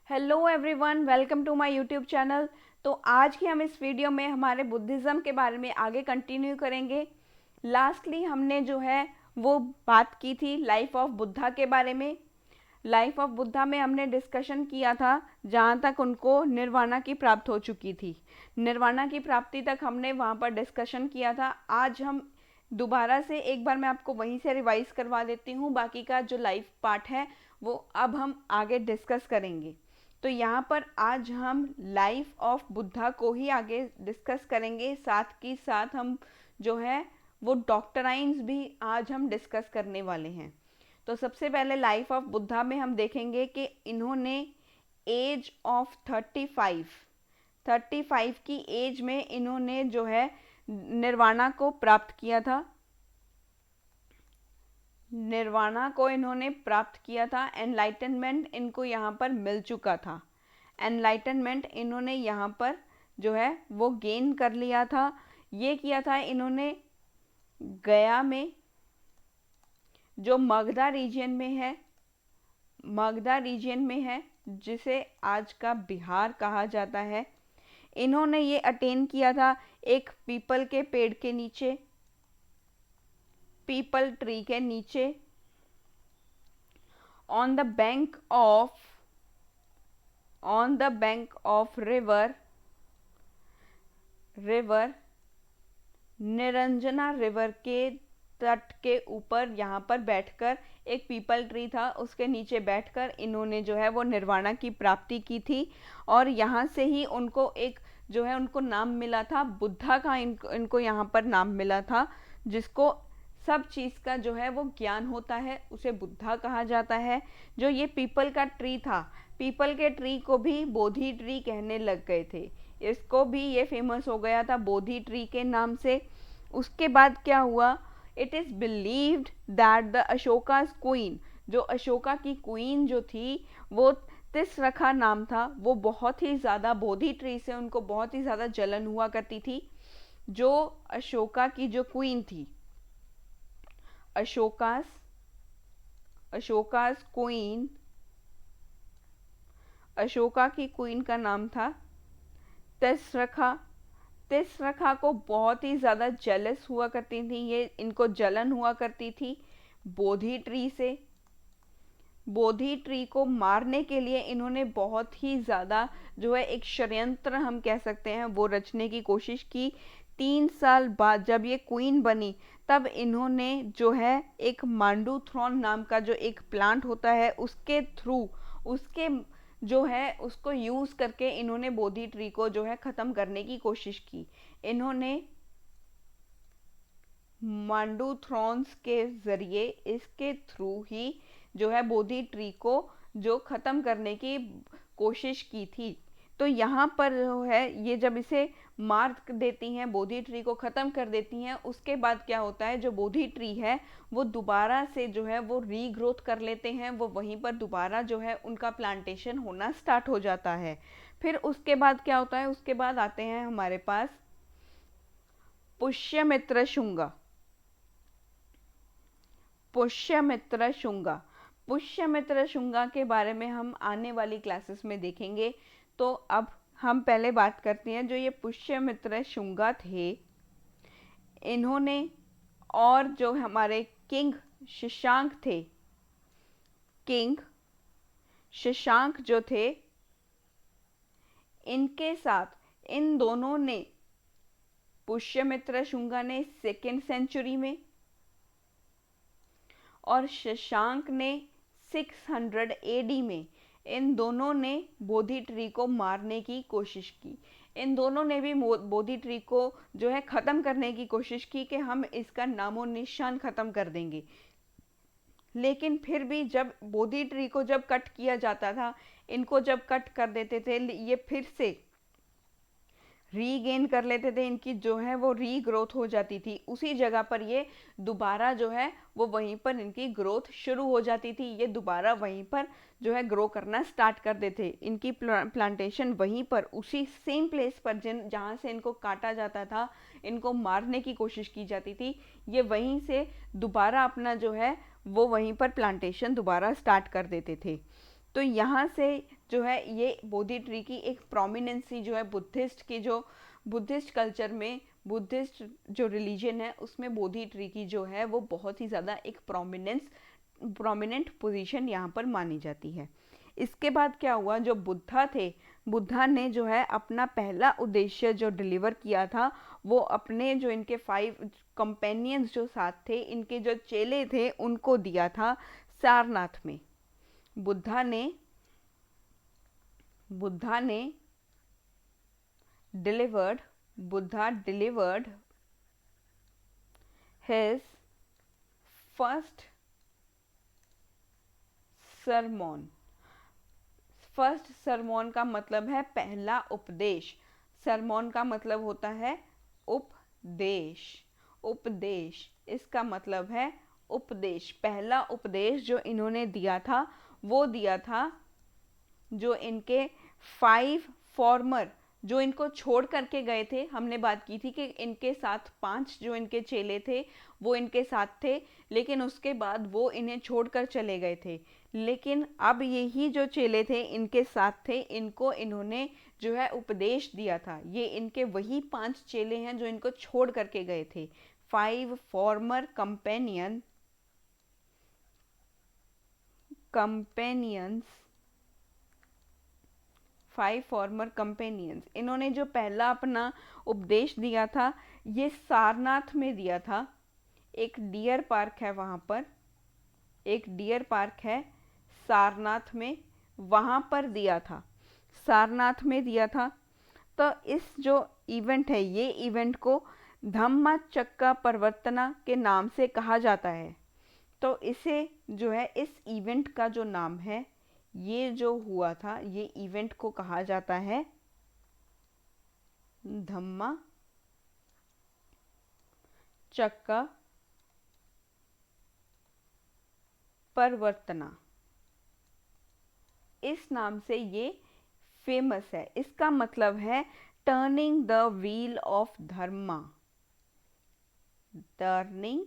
Hello everyone, welcome to my YouTube channel. तो आज की हम इस वीडियो में हमारे बुद्धिज़्म के बारे में आगे कंटिन्यू करेंगे। लास्टली हमने जो है वो बात की थी लाइफ ऑफ बुद्धा के बारे में। लाइफ ऑफ बुद्धा में हमने डिस्कशन किया था जहाँ तक उनको निर्वाणा की प्राप्त हो चुकी थी। निर्वाणा की प्राप्ति तक हमने वहाँ पर डिस्कशन किया था। आज हम दोबारा से एक बार मैं आपको वहीं से रिवाइज करवा देती हूँ। बाकी का जो लाइव पार्ट है वो अब हम आगे डिस्कस करेंगे। तो यहाँ पर आज हम लाइफ ऑफ बुद्धा को ही आगे डिस्कस करेंगे, साथ ही साथ हम जो है वो डॉक्टराइन्स भी आज हम डिस्कस करने वाले हैं। तो सबसे पहले लाइफ ऑफ बुद्धा में हम देखेंगे कि इन्होंने एज ऑफ 35 की एज में इन्होंने जो है निर्वाणा को प्राप्त किया था। निर्वाणा को इन्होंने प्राप्त किया था। एनलाइटनमेंट इनको यहाँ पर मिल चुका था। एनलाइटनमेंट इन्होंने यहाँ पर जो है वो गेन कर लिया था। ये किया था इन्होंने गया में, जो मगधा रीजन में है, मगधा रीजन में है, जिसे आज का बिहार कहा जाता है। इन्होंने ये अटेन किया था एक पीपल के पेड़ के नीचे, पीपल ट्री के नीचे, on the bank of river Niranjana river के तट के ऊपर यहाँ पर बैठकर, एक पीपल ट्री था उसके नीचे बैठकर इन्होंने जो है वो निर्वाणा की प्राप्ति की थी। और यहाँ से ही उनको एक जो है उनको नाम मिला था बुद्धा का। इनको यहाँ पर नाम मिला था। जिसको सब चीज़ का जो है वो ज्ञान होता है उसे बुद्धा कहा जाता है। जो ये पीपल का ट्री था, पीपल के ट्री को भी बोधि ट्री कहने लग गए थे। इसको भी ये फेमस हो गया था बोधि ट्री के नाम से। उसके बाद क्या हुआ, it is believed that the Ashoka's queen, जो अशोका की क्वीन जो थी वो तिसरखा नाम था, वो बहुत ही ज़्यादा बोधि ट्री से उनको बहुत ही ज़्यादा जलन हुआ करती थी। जो अशोका की जो क्वीन थी, अशोका's क्वीन, अशोका की क्वीन का नाम था तिसरखा। तिसरखा को बहुत ही ज़्यादा जेलस हुआ करती थी ये, इनको जलन हुआ करती थी बोधि ट्री से। बोधि ट्री को मारने के लिए इन्होंने बहुत ही ज़्यादा जो है एक षड्यंत्र हम कह सकते हैं वो रचने की कोशिश की। 3 साल बाद जब ये क्वीन बनी तब इन्होंने जो है एक मांडूथ्रॉन नाम का जो एक प्लांट होता है उसके थ्रू, उसके जो है उसको यूज़ करके इन्होंने बोधि ट्री को जो है ख़त्म करने की कोशिश की। इन्होंने मांडूथ्रॉन्स के ज़रिए, इसके थ्रू ही जो है बोधि ट्री को जो ख़त्म करने की कोशिश की थी। तो यहाँ पर जो है ये जब इसे मार देती हैं, बोधि ट्री को ख़त्म कर देती हैं, उसके बाद क्या होता है, जो बोधि ट्री है वो दोबारा से जो है वो रीग्रोथ कर लेते हैं। वो वहीं पर दोबारा जो है उनका प्लांटेशन होना स्टार्ट हो जाता है। फिर उसके बाद क्या होता है, उसके बाद आते हैं हमारे पास पुष्यमित्र शुंगा। पुष्यमित्र शुंगा, पुष्यमित्र शुंगा के बारे में हम आने वाली क्लासेस में देखेंगे। तो अब हम पहले बात करते हैं जो ये पुष्यमित्र शुंगा थे, इन्होंने, और जो हमारे किंग शशांक थे, किंग शशांक जो थे, इनके साथ इन दोनों ने, पुष्यमित्र शुंगा ने 2nd सेंचुरी में और शशांक ने 600 एडी में, इन दोनों ने बोधि ट्री को मारने की कोशिश की। इन दोनों ने भी बोधि ट्री को जो है ख़त्म करने की कोशिश की कि हम इसका नामो निशान ख़त्म कर देंगे। लेकिन फिर भी जब बोधि ट्री को जब कट किया जाता था, इनको जब कट कर देते थे, ये फिर से रीगेन कर लेते थे, इनकी जो है वो रीग्रोथ हो जाती थी। उसी जगह पर ये दोबारा जो है वो वहीं पर इनकी ग्रोथ शुरू हो जाती थी। ये दोबारा वहीं पर जो है ग्रो करना स्टार्ट कर देते थे। इनकी प्लांटेशन वहीं पर उसी सेम प्लेस पर जहाँ से इनको काटा जाता था, इनको मारने की कोशिश की जाती थी, ये वहीं से दोबारा अपना जो है वो वहीं पर प्लांटेशन दोबारा स्टार्ट कर देते थे। तो यहाँ से जो है ये बोधि ट्री की एक प्रोमिनेंसी जो है बुद्धिस्ट की, जो बुद्धिस्ट कल्चर में, बुद्धिस्ट जो रिलीजन है उसमें बोधि ट्री की जो है वो बहुत ही ज़्यादा एक प्रोमिनेंट पोजीशन यहाँ पर मानी जाती है। इसके बाद क्या हुआ, जो बुद्धा थे, बुद्धा ने जो है अपना पहला उद्देश्य जो डिलीवर किया था वो अपने जो इनके 5 कंपेनियंस जो साथ थे, इनके जो चेले थे उनको दिया था सारनाथ में। बुद्धा ने delivered his first sermon। First sermon का मतलब है पहला उपदेश। सरमोन का मतलब होता है उपदेश। इसका मतलब है उपदेश। पहला उपदेश जो इन्होंने दिया था वो दिया था जो इनके 5 फॉर्मर, जो इनको छोड़ करके गए थे। हमने बात की थी कि इनके साथ 5 जो इनके चेले थे वो इनके साथ थे, लेकिन उसके बाद वो इन्हें छोड़कर चले गए थे। लेकिन अब यही जो चेले थे इनके साथ थे, इनको इन्होंने जो है उपदेश दिया था। ये इनके वही 5 चेले हैं जो इनको छोड़ करके गए थे। 5 फॉर्मर कंपेनियंस 5 फॉर्मर कंपेनियंस, इन्होंने जो पहला अपना उपदेश दिया था ये सारनाथ में दिया था। एक डियर पार्क है वहाँ पर, एक डियर पार्क है सारनाथ में, वहाँ पर दिया था, सारनाथ में दिया था। तो इस जो इवेंट है, ये इवेंट को धम्मचक्र प्रवर्तना के नाम से कहा जाता है। तो इसे जो है, इस इवेंट का जो नाम है, ये जो हुआ था, ये इवेंट को कहा जाता है धम्मचक्र प्रवर्तना। इस नाम से ये फेमस है। इसका मतलब है turning the wheel of dharma. Turning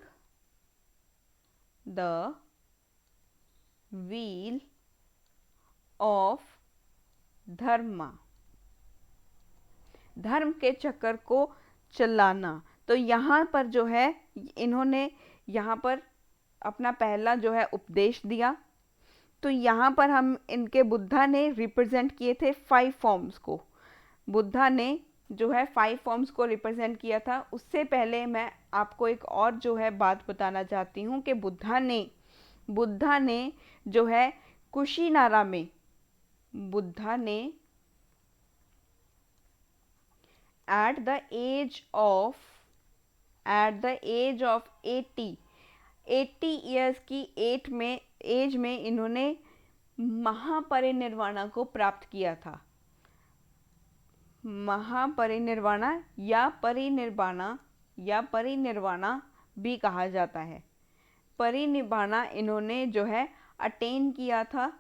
the wheel of dharma, धर्म के चक्कर को चलाना। तो यहाँ पर जो है इन्होंने यहाँ पर अपना पहला जो है उपदेश दिया। तो यहाँ पर हम इनके बुद्धा ने रिप्रेजेंट किए थे 5 फॉर्म्स को। बुद्धा ने जो है 5 फॉर्म्स को रिप्रेजेंट किया था। उससे पहले मैं आपको एक और जो है बात बताना चाहती हूँ कि बुद्धा ने जो है कुशीनारा में, बुद्धा ने at the age of 80 years की एज में इन्होंने महापरिनिर्वाणा को प्राप्त किया था। महापरिनिर्वाणा या परिनिर्वाणा भी कहा जाता है। परिनिर्वाणा इन्होंने जो है अटेन किया था।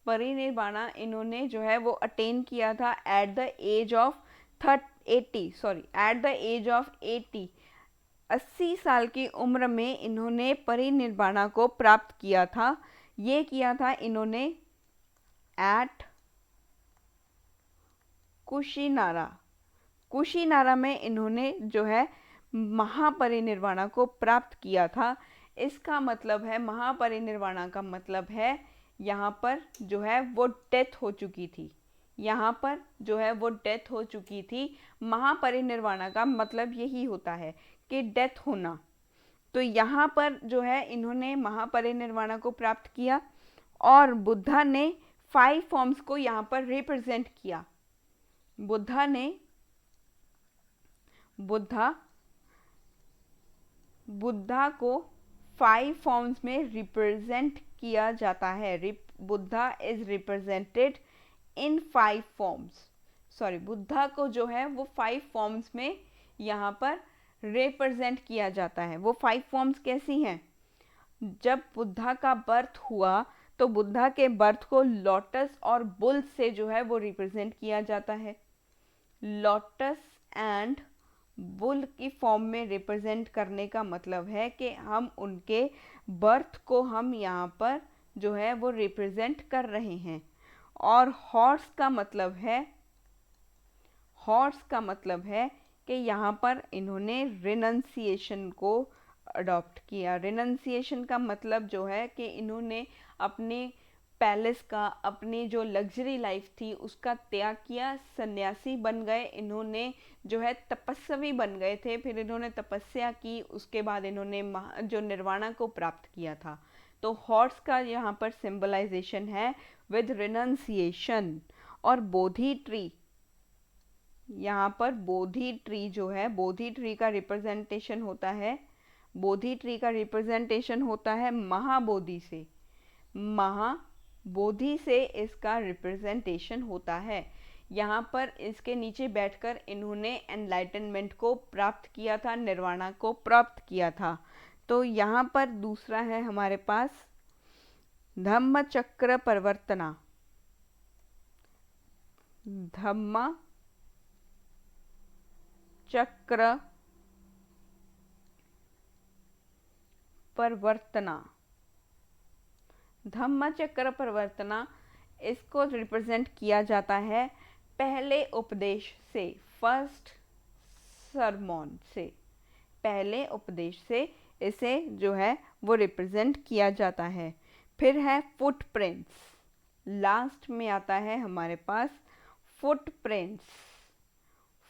परिनिर्वाणा इन्होंने जो है वो अटेन किया था एट द एज ऑफ 80 साल की उम्र में इन्होंने परिनिर्वाणा को प्राप्त किया था। ये किया था इन्होंने एट कुशीनारा में इन्होंने जो है महापरिनिर्वाणा को प्राप्त किया था। इसका मतलब है, महापरिनिर्वाणा का मतलब है यहाँ पर जो है वो डेथ हो चुकी थी। यहाँ पर जो है वो डेथ हो चुकी थी। महापरिनिर्वाणा का मतलब यही होता है कि डेथ होना। तो यहाँ पर जो है इन्होंने महापरिनिर्वाणा को प्राप्त किया और बुद्धा ने 5 फॉर्म्स को यहाँ पर रिप्रेजेंट किया। बुद्धा को 5 फॉर्म्स में रिप्रेजेंट किया जाता है। Buddha is represented in 5 forms. Buddha को जो है वो 5 फॉर्म्स में यहाँ पर रिप्रेजेंट किया जाता है। वो 5 फॉर्म्स कैसी हैं? जब बुद्धा का बर्थ हुआ तो बुद्धा के बर्थ को लोटस और बुल से जो है वो रिप्रेजेंट किया जाता है। लोटस एंड बुल की फॉर्म में रिप्रेजेंट करने का मतलब है कि हम उनके बर्थ को हम यहाँ पर जो है वो रिप्रेजेंट कर रहे हैं। और हॉर्स का मतलब है कि यहाँ पर इन्होंने रिनंसिएशन को अडॉप्ट किया। रिनंसिएशन का मतलब जो है कि इन्होंने अपने पैलेस का, अपनी जो लग्जरी लाइफ थी उसका त्याग किया, सन्यासी बन गए। इन्होंने जो है तपस्वी बन गए थे, फिर इन्होंने तपस्या की, उसके बाद इन्होंने जो निर्वाणा को प्राप्त किया था। तो हॉर्स का यहाँ पर सिंबलाइजेशन है विद रिनंसिएशन। और बोधि ट्री, यहाँ पर बोधि ट्री जो है, बोधि ट्री का रिप्रेजेंटेशन होता है, बोधि ट्री का रिप्रेजेंटेशन होता है महाबोधि से। महाबोधि से इसका रिप्रेजेंटेशन होता है। यहाँ पर इसके नीचे बैठकर इन्होंने एनलाइटनमेंट को प्राप्त किया था, निर्वाणा को प्राप्त किया था। तो यहाँ पर दूसरा है हमारे पास धम्म चक्र परिवर्तना। धम्म चक्र परिवर्तना, धम्म चक्र परिवर्तना, इसको रिप्रेजेंट किया जाता है पहले उपदेश से, फर्स्ट सरमॉन से, पहले उपदेश से इसे जो है वो रिप्रेजेंट किया जाता है। फिर है फुटप्रिंट्स, लास्ट में आता है हमारे पास फुटप्रिंट्स।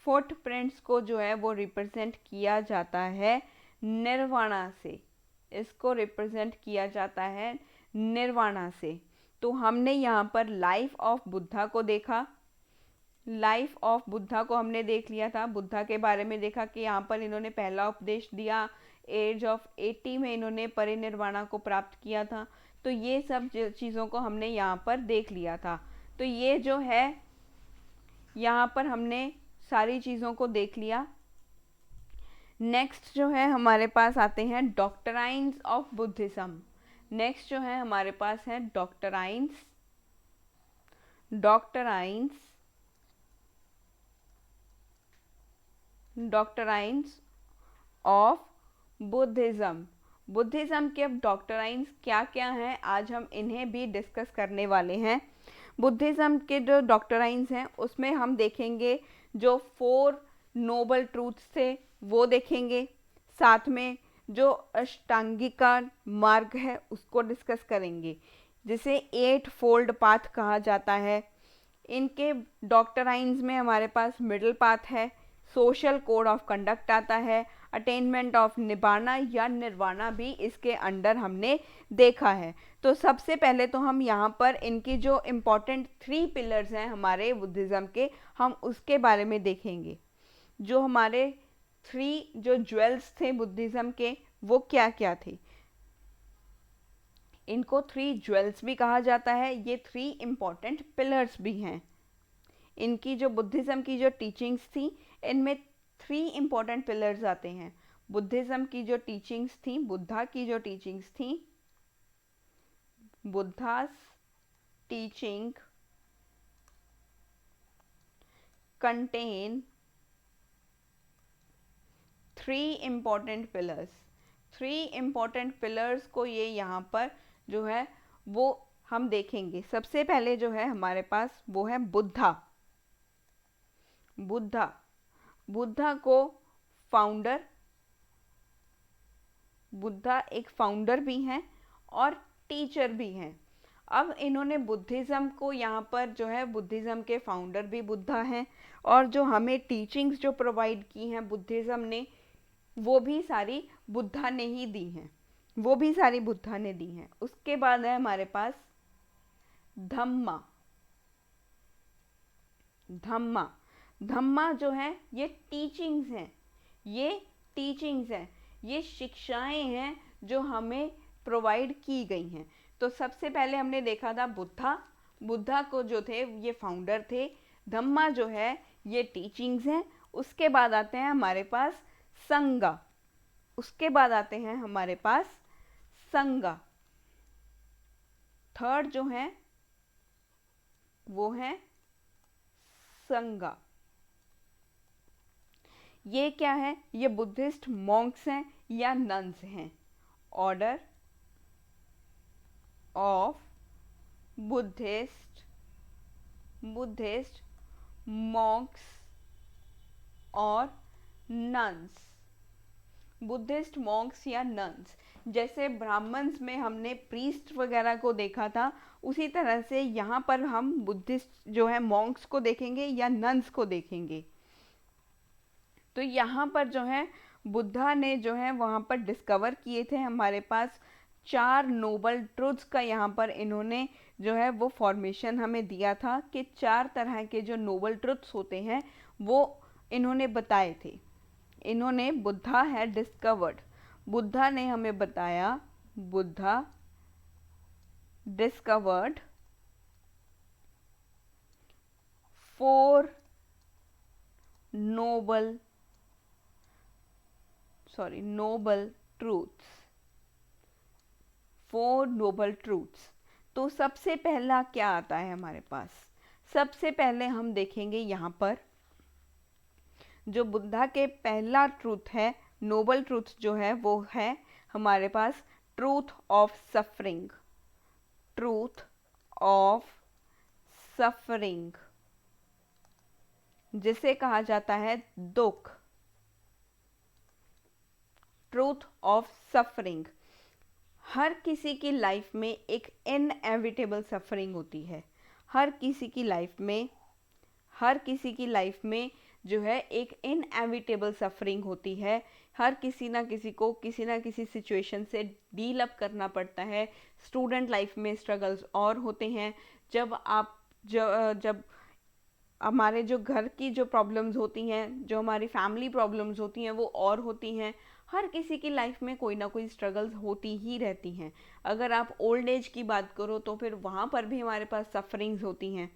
फुटप्रिंट्स को जो है वो रिप्रेजेंट किया जाता है निर्वाणा से, इसको रिप्रेजेंट किया जाता है निर्वाणा से। तो हमने यहाँ पर लाइफ ऑफ बुद्धा को देखा, लाइफ ऑफ बुद्धा को हमने देख लिया था, बुद्धा के बारे में देखा कि यहाँ पर इन्होंने पहला उपदेश दिया, एज ऑफ 80 में इन्होंने परिनिर्वाणा को प्राप्त किया था। तो ये सब चीज़ों को हमने यहाँ पर देख लिया था। तो ये जो है यहाँ पर हमने सारी चीज़ों को देख लिया। नेक्स्ट जो है हमारे पास आते हैं डॉक्टराइन्स ऑफ बुद्धिज्म। नेक्स्ट जो है हमारे पास है डॉक्टराइन्स, डॉक्टराइन्स, डॉक्टराइन्स ऑफ बुद्धिज्म। बुद्धिज्म के अब डॉक्टराइन्स क्या क्या हैं, आज हम इन्हें भी डिस्कस करने वाले हैं। बुद्धिज्म के जो डॉक्टराइन्स हैं उसमें हम देखेंगे जो 4 नोबल ट्रूथ्स थे वो देखेंगे, साथ में जो अष्टांगिका मार्ग है उसको डिस्कस करेंगे, जिसे 8 फोल्ड पाथ कहा जाता है। इनके डॉक्टराइन्स में हमारे पास मिडिल पाथ है, सोशल कोड ऑफ कंडक्ट आता है, अटेनमेंट ऑफ निबाना या निर्वाणा भी इसके अंडर हमने देखा है। तो सबसे पहले तो हम यहाँ पर इनकी जो इम्पोर्टेंट 3 पिलर्स हैं हमारे बुद्धिज़्म के, हम उसके बारे में देखेंगे। जो हमारे 3 जो ज्वेल्स थे बुद्धिज़्म के वो क्या क्या थे। इनको 3 ज्वेल्स भी कहा जाता है, ये 3 इम्पोर्टेंट पिलर्स भी हैं। इनकी जो बुद्धिज़्म की जो टीचिंग्स थी इनमें 3 इम्पोर्टेंट पिलर्स आते हैं। बुद्धिज़्म की जो टीचिंग्स थी, बुद्धा की जो टीचिंग्स थी, Buddhas teaching contain 3 important pillars. 3 important pillars को ये यहाँ पर जो है वो हम देखेंगे। सबसे पहले जो है हमारे पास वो है बुद्धा। बुद्धा, बुद्धा को फाउंडर, बुद्धा एक फाउंडर भी हैं और टीचर भी हैं। अब इन्होंने बुद्धिज़्म को यहाँ पर जो है, बुद्धिज़्म के फाउंडर भी बुद्धा हैं और जो हमें टीचिंग्स जो प्रोवाइड की हैं बुद्धिज़्म ने वो भी सारी बुद्धा ने ही दी हैं, वो भी सारी बुद्धा ने दी हैं। उसके बाद है हमारे पास धम्मा। धम्मा, धम्मा जो है ये टीचिंग्स हैं, ये टीचिंग्स हैं, ये शिक्षाएं हैं जो हमें प्रोवाइड की गई हैं। तो सबसे पहले हमने देखा था बुद्धा, बुद्धा को जो थे ये फाउंडर थे। धम्मा जो है ये टीचिंग्स हैं। उसके बाद आते हैं हमारे पास संगा, उसके बाद आते हैं हमारे पास संगा। थर्ड जो है वो है संगा। ये क्या है, ये बुद्धिस्ट मॉन्क्स हैं या नन्स हैं। ऑर्डर ऑफ बुद्धिस्ट मॉन्क्स और नन्स। बुद्धिस्ट मॉन्क्स या नन्स, जैसे ब्राह्मण्स में हमने प्रीस्ट वगैरह को देखा था, उसी तरह से यहाँ पर हम बुद्धिस्ट जो है मॉन्क्स को देखेंगे या नन्स को देखेंगे। तो यहाँ पर जो है बुद्धा ने जो है वहाँ पर डिस्कवर किए थे, हमारे पास 4 नोबल ट्रुथ्स का यहाँ पर इन्होंने जो है वो फॉर्मेशन हमें दिया था कि 4 तरह के जो नोबल ट्रुथ्स होते हैं वो इन्होंने बताए थे। इन्होंने बुद्धा है डिस्कवर्ड, बुद्धा ने हमें बताया, Buddha discovered 4 noble truths, 4 noble truths. तो सबसे पहला क्या आता है हमारे पास? सबसे पहले हम देखेंगे यहाँ पर जो बुद्धा के पहला ट्रूथ है, नोबल ट्रूथ जो है वो है हमारे पास truth of suffering, truth of suffering, जिसे कहा जाता है दुख, ट्रूथ ऑफ सफरिंग। हर किसी की लाइफ में एक इनएविटेबल सफरिंग होती है, हर किसी की लाइफ में जो है एक इनएविटेबल सफरिंग होती है। हर किसी ना किसी को किसी ना किसी सिचुएशन से डील अप करना पड़ता है। स्टूडेंट लाइफ में स्ट्रगल्स और होते हैं, जब हमारे जो घर की जो प्रॉब्लम्स होती हैं, जो हमारी फैमिली प्रॉब्लम्स होती हैं वो और होती हैं। हर किसी की लाइफ में कोई ना कोई स्ट्रगल्स होती ही रहती हैं। अगर आप ओल्ड एज की बात करो तो फिर वहाँ पर भी हमारे पास सफरिंग्स होती हैं।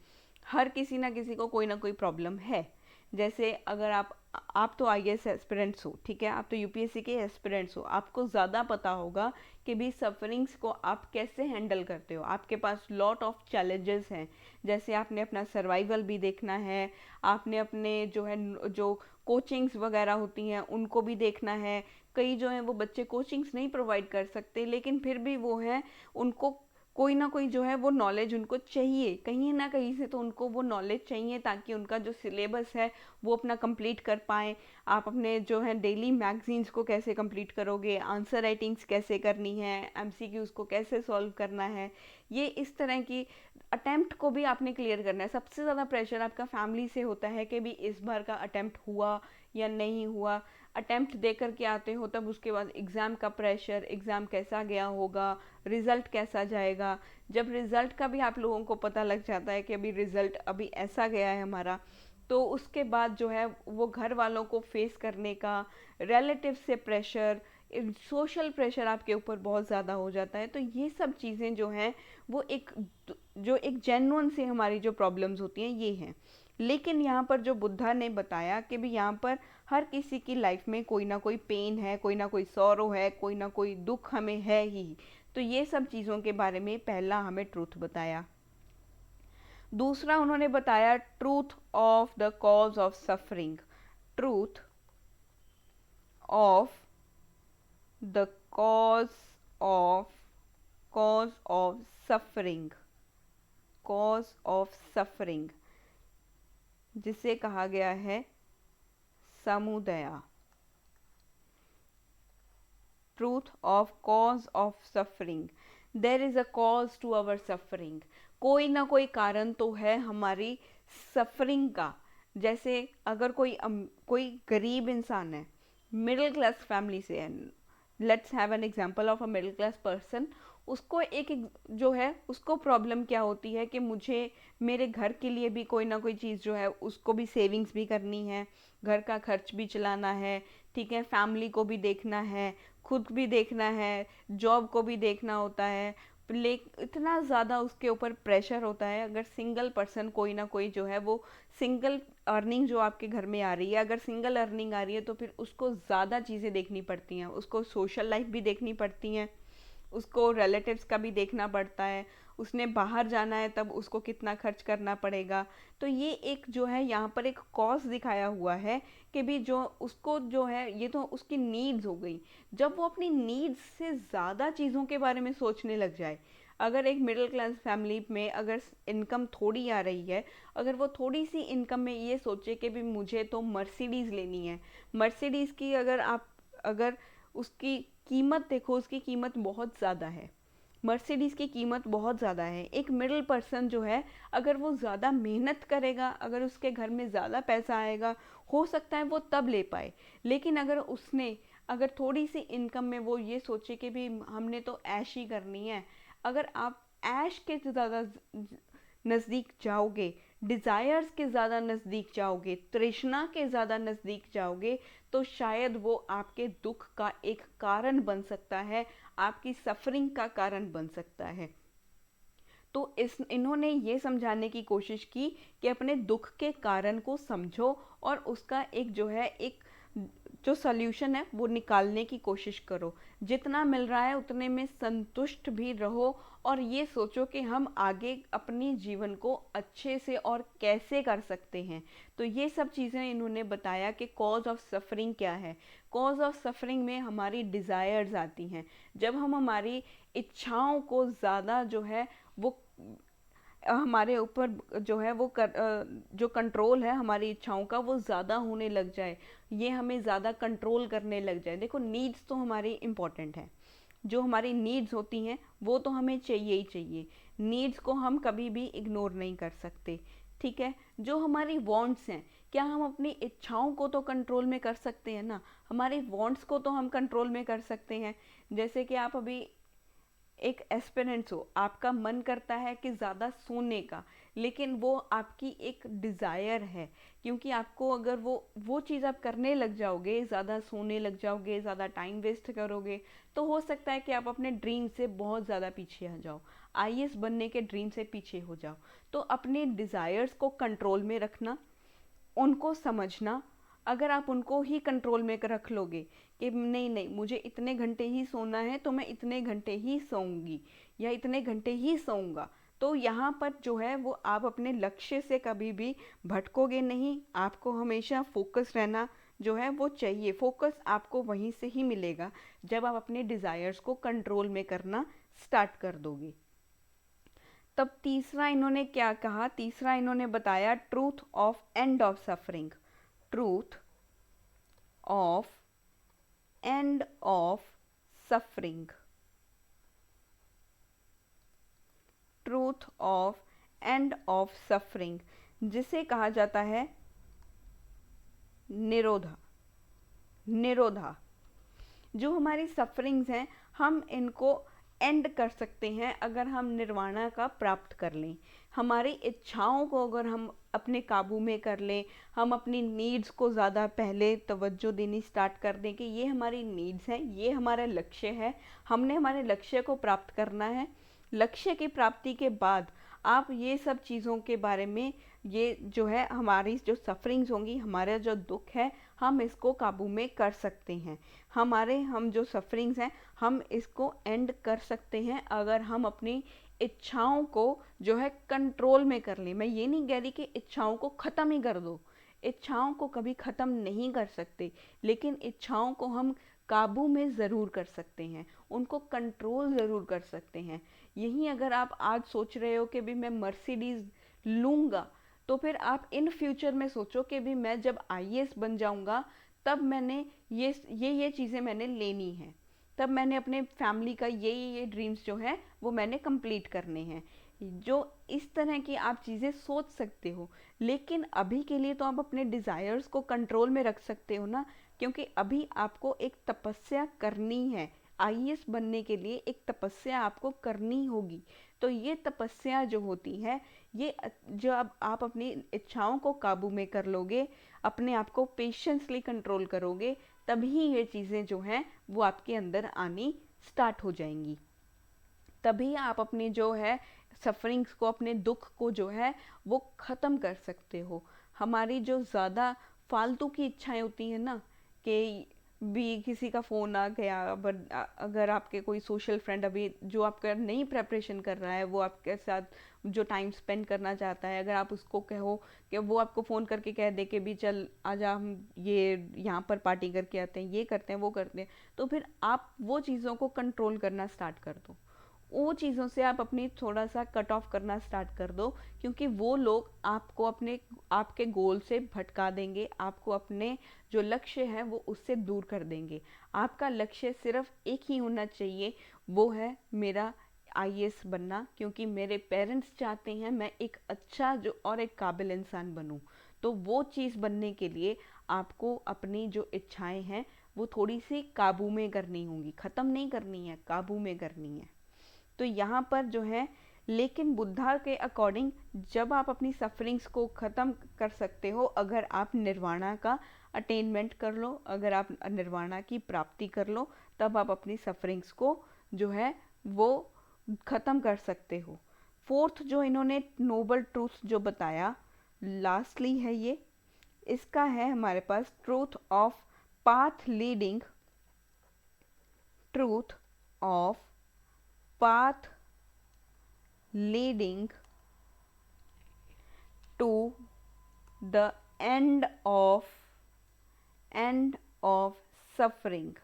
हर किसी ना किसी को कोई ना कोई प्रॉब्लम है। जैसे अगर आप तो आईएएस एस्पिरेंट्स हो, ठीक है, आप तो यूपीएससी के एस्पिरेंट्स हो, आपको ज़्यादा पता होगा कि भी सफरिंग्स को आप कैसे हैंडल करते हो। आपके पास लॉट ऑफ चैलेंजेस हैं, जैसे आपने अपना सर्वाइवल भी देखना है, आपने अपने जो कोचिंग्स वगैरह होती हैं उनको भी देखना है। कई जो हैं वो बच्चे कोचिंग्स नहीं प्रोवाइड कर सकते, लेकिन फिर भी वो हैं, उनको कोई ना कोई जो है वो नॉलेज उनको चाहिए, कहीं ना कहीं से तो उनको वो नॉलेज चाहिए ताकि उनका जो सिलेबस है वो अपना कंप्लीट कर पाएँ। आप अपने जो है डेली मैगजीन्स को कैसे कंप्लीट करोगे, आंसर राइटिंग्स कैसे करनी है, एमसीक्यूज़ को कैसे सॉल्व करना है, ये इस तरह की अटेम्प्ट को भी आपने क्लियर करना है। सबसे ज़्यादा प्रेशर आपका फैमिली से होता है कि भी इस बार का अटेम्प्ट हुआ या नहीं हुआ। अटेम्प्ट दे करके आते हो तब उसके बाद एग्ज़ाम का प्रेशर, एग्ज़ाम कैसा गया होगा, रिज़ल्ट कैसा जाएगा। जब रिज़ल्ट का भी आप लोगों को पता लग जाता है कि अभी रिज़ल्ट अभी ऐसा गया है हमारा, तो उसके बाद जो है वो घर वालों को फेस करने का, रिलेटिव से प्रेशर, सोशल प्रेशर आपके ऊपर बहुत ज़्यादा हो जाता है। तो ये सब चीज़ें जो हैं वो एक जेन्युइन से हमारी जो प्रॉब्लम्स होती हैं ये हैं। लेकिन यहाँ पर जो बुद्धा ने बताया कि भी यहाँ पर हर किसी की लाइफ में कोई ना कोई पेन है, कोई ना कोई सॉरो है, कोई ना कोई दुख हमें है ही। तो ये सब चीज़ों के बारे में पहला हमें ट्रूथ बताया। दूसरा उन्होंने बताया truth of the cause of suffering, truth of the cause of suffering, cause of suffering, जिसे कहा गया है समुदया, truth of cause of suffering. There is a cause to our suffering, कोई ना कोई कारण तो है हमारी सफरिंग का। जैसे अगर कोई गरीब इंसान है, मिडिल क्लास फैमिली से है, let's have an example of a middle class person, उसको जो है उसको प्रॉब्लम क्या होती है कि मुझे मेरे घर के लिए भी कोई ना कोई चीज़ जो है उसको भी सेविंग्स भी करनी है, घर का खर्च भी चलाना है, ठीक है, फैमिली को भी देखना है, खुद भी देखना है, जॉब को भी देखना होता है। इतना ज़्यादा उसके ऊपर प्रेशर होता है। अगर सिंगल पर्सन कोई ना कोई जो है वो सिंगल अर्निंग जो आपके घर में आ रही है, अगर सिंगल अर्निंग आ रही है तो फिर उसको ज़्यादा चीज़ें देखनी पड़ती हैं, उसको सोशल लाइफ भी देखनी पड़ती हैं, उसको रिलेटिव्स का भी देखना पड़ता है, उसने बाहर जाना है तब उसको कितना खर्च करना पड़ेगा। तो ये एक जो है यहाँ पर एक कॉस्ट दिखाया हुआ है कि भी जो उसको जो है, ये तो उसकी नीड्स हो गई। जब वो अपनी नीड्स से ज़्यादा चीज़ों के बारे में सोचने लग जाए, अगर एक मिडिल क्लास फैमिली में अगर इनकम थोड़ी आ रही है, अगर वो थोड़ी सी इनकम में ये सोचे कि भी मुझे तो मर्सिडीज़ लेनी है, मर्सिडीज़ की अगर उसकी कीमत देखो, उसकी कीमत बहुत ज़्यादा है, मर्सिडीज़ की कीमत बहुत ज़्यादा है। एक मिडिल पर्सन जो है, अगर वो ज़्यादा मेहनत करेगा, अगर उसके घर में ज़्यादा पैसा आएगा, हो सकता है वो तब ले पाए। लेकिन अगर थोड़ी सी इनकम में वो ये सोचे कि भी हमने तो ऐश ही करनी है, अगर आप ऐश के ज़्यादा नज़दीक जाओगे, डिज़ायर्स के ज़्यादा नज़दीक जाओगे, तृष्णा के ज़्यादा नज़दीक जाओगे, तो शायद वो आपके दुख का एक कारण बन सकता है, आपकी सफरिंग का कारण बन सकता है। तो इन्होंने ये समझाने की कोशिश की कि अपने दुख के कारण को समझो और उसका एक जो सॉल्यूशन है वो निकालने की कोशिश करो। जितना मिल रहा है उतने में संतुष्ट भी रहो और ये सोचो कि हम आगे अपने जीवन को अच्छे से और कैसे कर सकते हैं। तो ये सब चीज़ें इन्होंने बताया कि कॉज ऑफ सफरिंग क्या है। कॉज ऑफ सफरिंग में हमारी डिज़ायर्स आती हैं। जब हम हमारी इच्छाओं को ज़्यादा जो है वो हमारे ऊपर जो है जो कंट्रोल है हमारी इच्छाओं का वो ज़्यादा होने लग जाए, ये हमें ज़्यादा कंट्रोल करने लग जाए। देखो, नीड्स तो हमारी इम्पोर्टेंट है, जो हमारी नीड्स होती हैं वो तो हमें चाहिए ही चाहिए, नीड्स को हम कभी भी इग्नोर नहीं कर सकते। ठीक है, जो हमारी वांट्स हैं, क्या हम अपनी इच्छाओं को तो कंट्रोल में कर सकते हैं ना, हमारे वांट्स को तो हम कंट्रोल में कर सकते हैं। जैसे कि आप अभी एक एस्पिरेंट्स हो, आपका मन करता है कि ज़्यादा सोने का, लेकिन वो आपकी एक डिज़ायर है, क्योंकि आपको अगर वो चीज़ आप करने लग जाओगे, ज़्यादा सोने लग जाओगे, ज़्यादा टाइम वेस्ट करोगे, तो हो सकता है कि आप अपने ड्रीम से बहुत ज़्यादा पीछे आ जाओ, आईएएस बनने के ड्रीम से पीछे हो जाओ। तो अपने डिज़ायर्स को कंट्रोल में रखना, उनको समझना, अगर आप उनको ही कंट्रोल में रख लोगे कि नहीं नहीं मुझे इतने घंटे ही सोना है तो मैं इतने घंटे ही सोऊंगी या इतने घंटे ही सोऊंगा, तो यहाँ पर जो है वो आप अपने लक्ष्य से कभी भी भटकोगे नहीं। आपको हमेशा फोकस रहना जो है वो चाहिए, फोकस आपको वहीं से ही मिलेगा जब आप अपने डिज़ायर्स को कंट्रोल में करना स्टार्ट कर दोगे। तब तीसरा इन्होंने क्या कहा, तीसरा इन्होंने बताया truth of end of suffering, truth of end of suffering, truth of end of suffering, जिसे कहा जाता है निरोधा। निरोधा, जो हमारी सफरिंग्स हैं हम इनको एंड कर सकते हैं अगर हम निर्वाणा का प्राप्त कर लें। हमारी इच्छाओं को अगर हम अपने काबू में कर लें, हम अपनी नीड्स को ज़्यादा पहले तवज्जो देनी स्टार्ट कर दें कि ये हमारी नीड्स हैं, ये हमारा लक्ष्य है, हमने हमारे लक्ष्य को प्राप्त करना है। लक्ष्य की प्राप्ति के बाद आप ये सब चीज़ों के बारे में, ये जो है हमारी जो सफरिंग्स होंगी, हमारा जो दुख है, हम इसको काबू में कर सकते हैं। हम जो सफरिंग्स हैं हम इसको एंड कर सकते हैं अगर हम अपनी इच्छाओं को जो है कंट्रोल में कर लें। मैं ये नहीं कह रही कि इच्छाओं को ख़त्म ही कर दो, इच्छाओं को कभी ख़त्म नहीं कर सकते, लेकिन इच्छाओं को हम काबू में ज़रूर कर सकते हैं, उनको कंट्रोल ज़रूर कर सकते हैं। यही अगर आप आज सोच रहे हो कि भी मैं मर्सिडीज़ लूँगा, तो फिर आप इन फ्यूचर में सोचो कि भी मैं जब आईएएस बन जाऊँगा तब मैंने ये चीज़ें मैंने लेनी है, तब मैंने अपने फैमिली का ये ड्रीम्स जो है वो मैंने कंप्लीट करने हैं। जो इस तरह की आप चीज़ें सोच सकते हो, लेकिन अभी के लिए तो आप अपने डिज़ायर्स को कंट्रोल में रख सकते हो ना, क्योंकि अभी आपको एक तपस्या करनी है। आईएएस बनने के लिए एक तपस्या आपको करनी होगी। तो ये तपस्या जो होती है, ये जो अब आप अपनी इच्छाओं को काबू में कर लोगे, अपने आप को पेशेंसली कंट्रोल करोगे, तभी ये चीज़ें जो हैं वो आपके अंदर आनी स्टार्ट हो जाएंगी। तभी आप अपनी जो है सफरिंग्स को, अपने दुख को जो है वो ख़त्म कर सकते हो। हमारी जो ज़्यादा फालतू की इच्छाएं होती हैं ना, कि भी किसी का फ़ोन आ गया, अगर आपके कोई सोशल फ्रेंड अभी जो आपका नई प्रेपरेशन कर रहा है, वो आपके साथ जो टाइम स्पेंड करना चाहता है, अगर आप उसको कहो कि वो आपको फ़ोन करके कह दे कि भी चल आजा हम ये यहाँ पर पार्टी करके आते हैं, ये करते हैं, वो करते हैं, तो फिर आप वो चीज़ों को कंट्रोल करना स्टार्ट कर दो। वो चीज़ों से आप अपनी थोड़ा सा कट ऑफ करना स्टार्ट कर दो, क्योंकि वो लोग आपको अपने आपके गोल से भटका देंगे, आपको अपने जो लक्ष्य है वो उससे दूर कर देंगे। आपका लक्ष्य सिर्फ एक ही होना चाहिए, वो है मेरा आईएएस बनना, क्योंकि मेरे पेरेंट्स चाहते हैं मैं एक अच्छा जो और एक काबिल इंसान बनूं। तो वो चीज़ बनने के लिए आपको अपनी जो इच्छाएं हैं वो थोड़ी सी काबू में करनी होंगी, ख़त्म नहीं करनी है, काबू में करनी है। तो यहाँ पर जो है, लेकिन बुद्धा के अकॉर्डिंग जब आप अपनी सफरिंग्स को ख़त्म कर सकते हो, अगर आप निर्वाणा का अटेनमेंट कर लो, अगर आप निर्वाणा की प्राप्ति कर लो, तब आप अपनी सफरिंग्स को जो है वो ख़त्म कर सकते हो। फोर्थ जो इन्होंने नोबल ट्रूथ जो बताया लास्टली है ये, इसका है हमारे पास truth of path leading, truth of path leading to the end of suffering,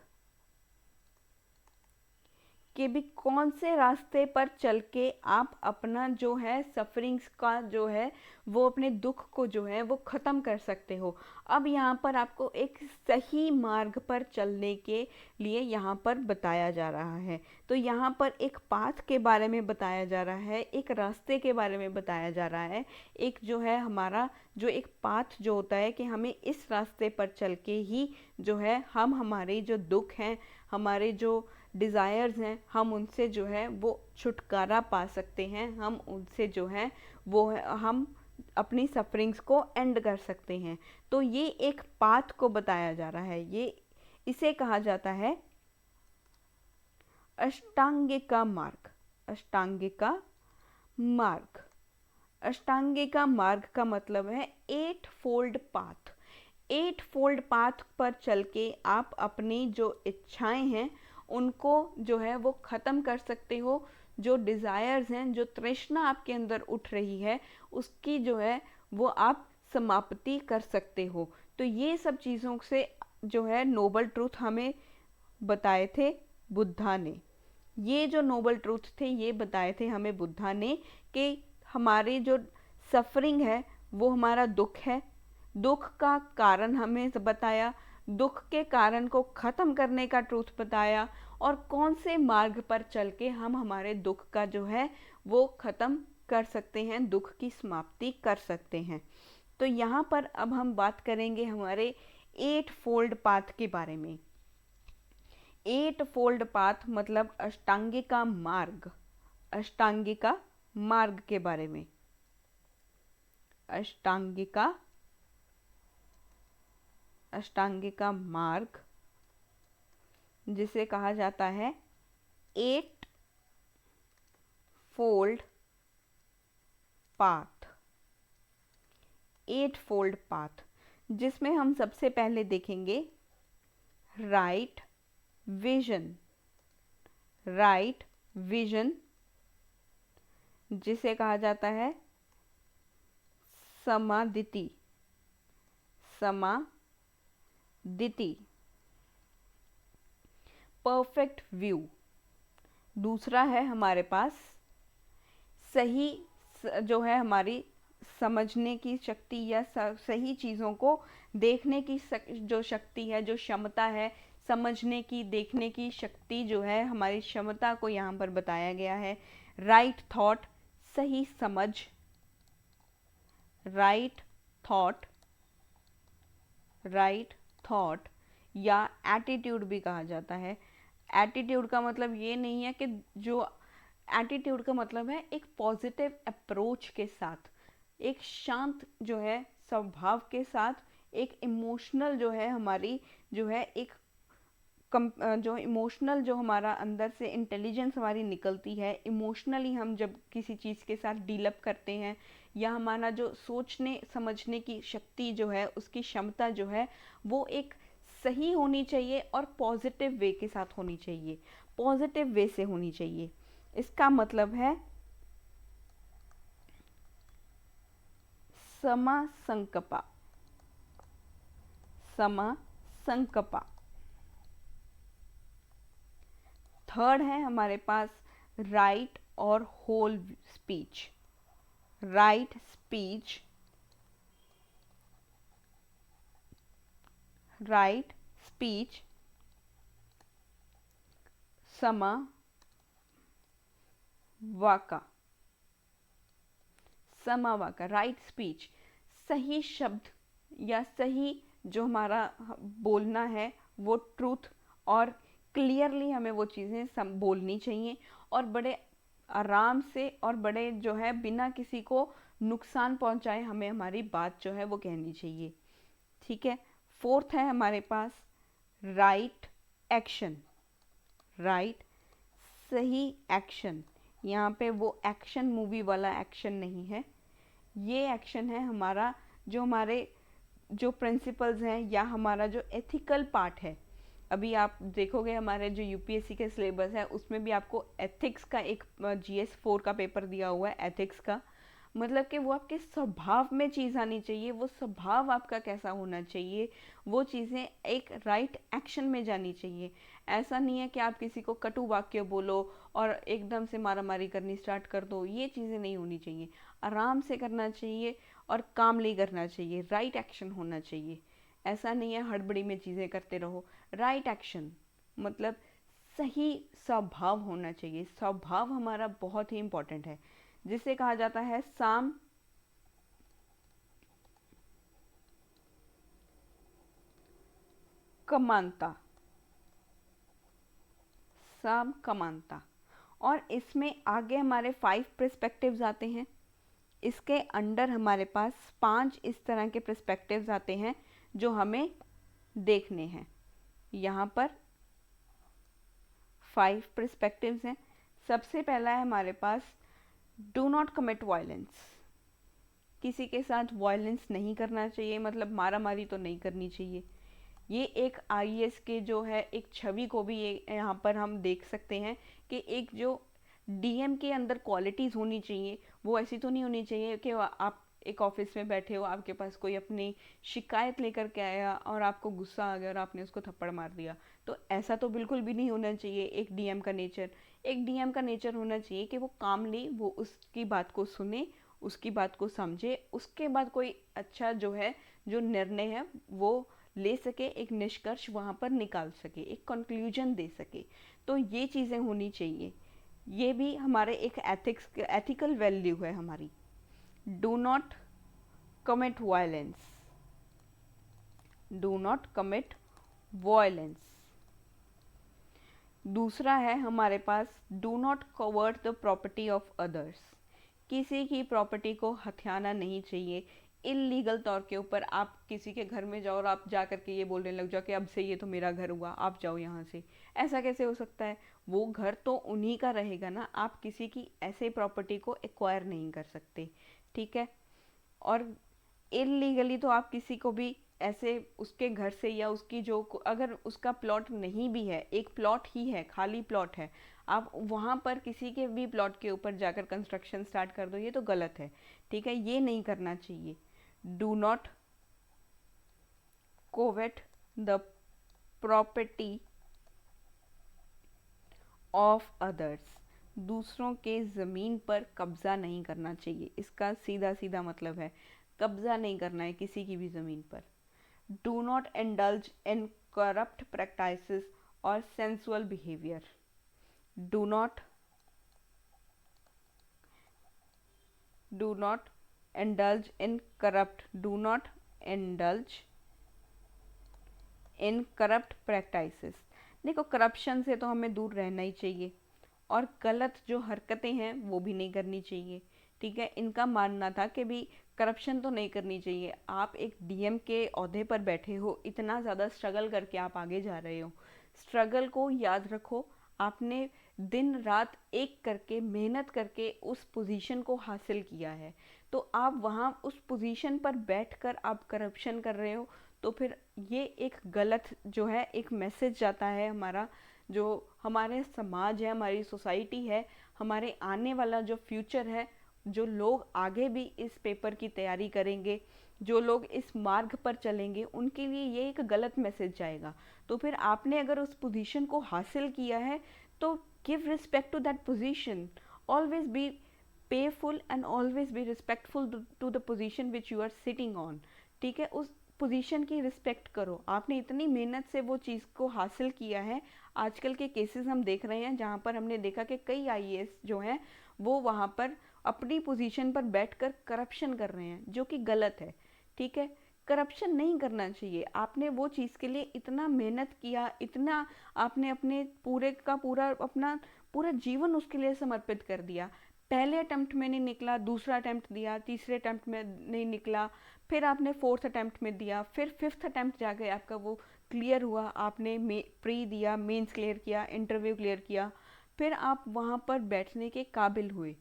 कि भी कौन से रास्ते पर चल के आप अपना जो है सफरिंग्स का जो है वो अपने दुख को जो है वो ख़त्म कर सकते हो। अब यहाँ पर आपको एक सही मार्ग पर चलने के लिए यहाँ पर बताया जा रहा है। तो यहाँ पर एक पाथ के बारे में बताया जा रहा है, एक रास्ते के बारे में बताया जा रहा है, एक जो है हमारा जो एक पाथ जो होता है कि हमें इस रास्ते पर चल के ही जो है हम हमारे जो दुख हैं, हमारे जो डिज़ायर्स हैं, हम उनसे जो है वो छुटकारा पा सकते हैं, हम उनसे जो है वो हम अपनी सफरिंग्स को एंड कर सकते हैं। तो ये एक पाथ को बताया जा रहा है, ये इसे कहा जाता है अष्टांगिका मार्ग। अष्टांगिका मार्ग, अष्टांगिका मार्ग का मतलब है 8 फोल्ड पाथ। 8 फोल्ड पाथ पर चल के आप अपनी जो इच्छाएं हैं उनको जो है वो ख़त्म कर सकते हो। जो डिज़ायर्स हैं, जो तृष्णा आपके अंदर उठ रही है, उसकी जो है वो आप समाप्ति कर सकते हो। तो ये सब चीज़ों से जो है नोबल ट्रूथ हमें बताए थे बुद्धा ने। ये जो नोबल ट्रूथ थे ये बताए थे हमें बुद्धा ने कि हमारी जो सफरिंग है वो हमारा दुख है, दुख का कारण हमें बताया, दुख के कारण को ख़त्म करने का ट्रूथ बताया, और कौन से मार्ग पर चल के हम हमारे दुख का जो है वो ख़त्म कर सकते हैं, दुख की समाप्ति कर सकते हैं। तो यहाँ पर अब हम बात करेंगे हमारे 8 फोल्ड पाथ के बारे में। 8 फोल्ड पाथ मतलब अष्टांगिका मार्ग, अष्टांगिका मार्ग के बारे में। अष्टांगिका अष्टांगिका मार्ग जिसे कहा जाता है 8 फोल्ड पाथ। 8 फोल्ड पाथ जिसमें हम सबसे पहले देखेंगे राइट विजन। राइट विजन जिसे कहा जाता है समादिति। समादिति परफेक्ट व्यू। दूसरा है हमारे पास सही जो है हमारी समझने की शक्ति या सही चीज़ों को देखने की जो शक्ति है, जो क्षमता है, समझने की, देखने की शक्ति जो है, हमारी क्षमता को यहाँ पर बताया गया है। राइट थॉट, सही समझ। राइट थॉट, राइट थॉट या एटीट्यूड भी कहा जाता है। एटीट्यूड का मतलब ये नहीं है कि जो एटीट्यूड का मतलब है एक पॉजिटिव अप्रोच के साथ, एक शांत जो है स्वभाव के साथ, एक इमोशनल जो है हमारी जो है एक जो इमोशनल जो हमारा अंदर से इंटेलिजेंस हमारी निकलती है, इमोशनली हम जब किसी चीज़ के साथ डीलअप करते हैं, या हमारा जो सोचने समझने की शक्ति जो है उसकी क्षमता जो है वो एक सही होनी चाहिए और पॉजिटिव वे के साथ होनी चाहिए, पॉजिटिव वे से होनी चाहिए। इसका मतलब है समासंकपा, समासंकपा। थर्ड है हमारे पास राइट और whole speech, right speech, right speech, समावाका, समावाका, राइट स्पीच। सही शब्द या सही जो हमारा बोलना है वो ट्रूथ और क्लियरली हमें वो चीज़ें बोलनी चाहिए, और बड़े आराम से और बड़े जो है बिना किसी को नुकसान पहुंचाए हमें हमारी बात जो है वो कहनी चाहिए। ठीक है। फोर्थ है हमारे पास राइट एक्शन, राइट, सही एक्शन। यहाँ पे वो एक्शन मूवी वाला एक्शन नहीं है, ये एक्शन है हमारा जो हमारे जो प्रिंसिपल्स हैं या हमारा जो एथिकल पार्ट है। अभी आप देखोगे हमारे जो यूपीएससी के सिलेबस है उसमें भी आपको एथिक्स का एक GS4 का पेपर दिया हुआ है, एथिक्स का। मतलब कि वो आपके स्वभाव में चीज़ आनी चाहिए, वो स्वभाव आपका कैसा होना चाहिए, वो चीज़ें एक राइट एक्शन में जानी चाहिए। ऐसा नहीं है कि आप किसी को कटु वाक्य बोलो और एकदम से मारामारी करनी स्टार्ट कर दो, ये चीज़ें नहीं होनी चाहिए। आराम से करना चाहिए और कामली करना चाहिए, राइट एक्शन होना चाहिए। ऐसा नहीं है हड़बड़ी में चीज़ें करते रहो। राइट एक्शन मतलब सही स्वभाव होना चाहिए। स्वभाव हमारा बहुत ही इम्पोर्टेंट है, जिसे कहा जाता है साम कमानता, साम कमानता। और इसमें आगे हमारे 5 पर्सपेक्टिव्स आते हैं। इसके अंडर हमारे पास 5 इस तरह के पर्सपेक्टिव्स आते हैं जो हमें देखने हैं। यहाँ पर 5 पर्सपेक्टिव्स हैं। सबसे पहला है हमारे पास डू नॉट कमिट वायलेंस। किसी के साथ वायलेंस नहीं करना चाहिए, मतलब मारा मारी तो नहीं करनी चाहिए। ये एक आईएएस के जो है एक छवि को भी यहाँ पर हम देख सकते हैं कि एक जो डीएम के अंदर क्वालिटीज़ होनी चाहिए वो ऐसी तो नहीं होनी चाहिए कि आप एक ऑफिस में बैठे हो, आपके पास कोई अपनी शिकायत लेकर के आया और आपको गुस्सा आ गया और आपने उसको थप्पड़ मार दिया। तो ऐसा तो बिल्कुल भी नहीं होना चाहिए एक डीएम का नेचर। एक डीएम का नेचर होना चाहिए कि वो कामली वो उसकी बात को सुने, उसकी बात को समझे, उसके बाद कोई अच्छा जो है जो निर्णय है वो ले सके, एक निष्कर्ष वहाँ पर निकाल सके, एक कंक्लूजन दे सके। तो ये चीज़ें होनी चाहिए। ये भी हमारे एक एथिकल वैल्यू है हमारी। Do not commit violence, do not commit violence. दूसरा है हमारे पास do not covert the property of others. किसी की प्रॉपर्टी को हथियाना नहीं चाहिए। इलीगल तौर के ऊपर आप किसी के घर में जाओ और आप जा करके ये बोलने लग जाओ कि अब से ये तो मेरा घर हुआ, आप जाओ यहाँ से। ऐसा कैसे हो सकता है? वो घर तो उन्हीं का रहेगा ना, आप किसी की ऐसे प्रॉपर्टी को एक्वायर नहीं कर सकते। ठीक है। और इलीगली तो आप किसी को भी ऐसे उसके घर से या उसकी जो अगर उसका प्लॉट नहीं भी है, एक प्लॉट ही है, खाली प्लॉट है, आप वहाँ पर किसी के भी प्लॉट के ऊपर जाकर कंस्ट्रक्शन स्टार्ट कर दो, ये तो गलत है। ठीक है, ये नहीं करना चाहिए। Do not covet the property of others. दूसरों के ज़मीन पर कब्ज़ा नहीं करना चाहिए। इसका सीधा सीधा मतलब है कब्ज़ा नहीं करना है किसी की भी ज़मीन पर। Do not indulge in corrupt practices और sensual behaviour. Do not indulge in corrupt, do not indulge in corrupt practices. देखो, करप्शन से तो हमें दूर रहना ही चाहिए और गलत जो हरकतें हैं वो भी नहीं करनी चाहिए। ठीक है, इनका मानना था कि भी करप्शन तो नहीं करनी चाहिए। आप एक डीएम के ओहदे पर बैठे हो, इतना ज़्यादा स्ट्रगल करके आप आगे जा रहे हो, स्ट्रगल को याद रखो। आपने दिन रात एक करके मेहनत करके उस पोजीशन को हासिल किया है, तो आप वहाँ उस पोजीशन पर बैठकर आप करप्शन कर रहे हो तो फिर ये एक गलत जो है एक मैसेज जाता है हमारा, जो हमारे समाज है, हमारी सोसाइटी है, हमारे आने वाला जो फ्यूचर है, जो लोग आगे भी इस पेपर की तैयारी करेंगे, जो लोग इस मार्ग पर चलेंगे, उनके लिए ये एक गलत मैसेज जाएगा। तो फिर आपने अगर उस पोजीशन को हासिल किया है तो give respect to that position, always be peaceful and always be respectful to the position which you are sitting on. ठीक है, उस पोजीशन की रिस्पेक्ट करो। आपने इतनी मेहनत से वो चीज़ को हासिल किया है। आजकल के केसेस हम देख रहे हैं जहाँ पर हमने देखा कि कई आईएएस जो हैं वो वहाँ पर अपनी पोजीशन पर बैठकर करप्शन कर रहे हैं, जो कि गलत है। ठीक है, करप्शन नहीं करना चाहिए। आपने वो चीज़ के लिए इतना मेहनत किया, इतना आपने अपने पूरे का पूरा अपना पूरा जीवन उसके लिए समर्पित कर दिया। पहले अटेम्प्ट में नहीं निकला, दूसरा अटेम्प्ट दिया, तीसरे अटेम्प्ट में नहीं निकला, फिर आपने फोर्थ अटेम्प्ट में दिया, फिर फिफ्थ अटेम्प्ट जाके आपका वो क्लियर हुआ, आपने प्री दिया, मेंस क्लियर किया, इंटरव्यू क्लियर किया, फिर आप वहाँ पर बैठने के काबिल हुए।